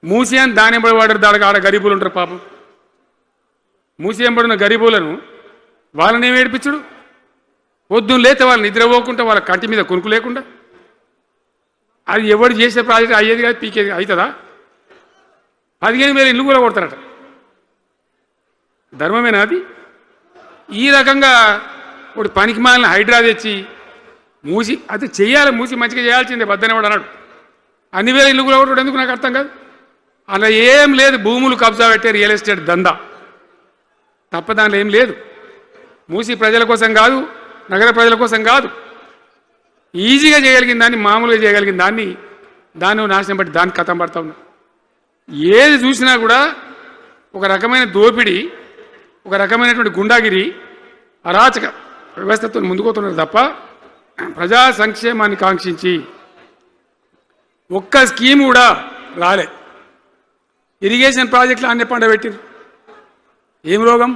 మూసి అని దాని ఎంబడి వాడారు. దానికి ఆడ గరీబులు ఉంటారు పాపం. మూసి ఎంబడిన గరీబులను వాళ్ళని ఏమి ఏడిపించడు? పొద్దున్న లేతే వాళ్ళు నిద్ర పోకుండా వాళ్ళ కంటి మీద కొనుక్కు లేకుండా అది ఎవరు చేసే ప్రాజెక్ట్ అయ్యేది కాదు, పీకేది అవుతుందా? 15,000 ఇల్లు కూడా కొడతారట. ధర్మమేనా అది? ఈ రకంగా ఒక పనికి మాలిన హైడ్రా తెచ్చి మూసి అది చెయ్యాలి, మూసి మంచిగా చేయాల్సిందే బద్దనేవాడు అన్నాడు. అన్ని వేల ఇల్లు కూడా కొట్టడం ఎందుకు నాకు అర్థం కాదు. అలా ఏం లేదు, భూములు కబ్జా పెట్టే రియల్ ఎస్టేట్ దందా తప్ప దానిలో ఏం లేదు. మూసి ప్రజల కోసం కాదు, నగర ప్రజల కోసం కాదు, ఈజీగా చేయగలిగిన దాన్ని, మామూలుగా చేయగలిగిన దాన్ని నాశనం బట్టి దాన్ని కథం పడతా ఉన్నా. ఏది చూసినా కూడా ఒక రకమైన దోపిడీ, ఒక రకమైనటువంటి గుండాగిరి, అరాచక వ్యవస్థతో ముందుకోతున్నారు తప్ప ప్రజా సంక్షేమాన్ని కాంక్షించి ఒక్క స్కీమ్ కూడా రాలే. ఇరిగేషన్ ప్రాజెక్టులు అన్ని పండబెట్టిరు. ఏం రోగం?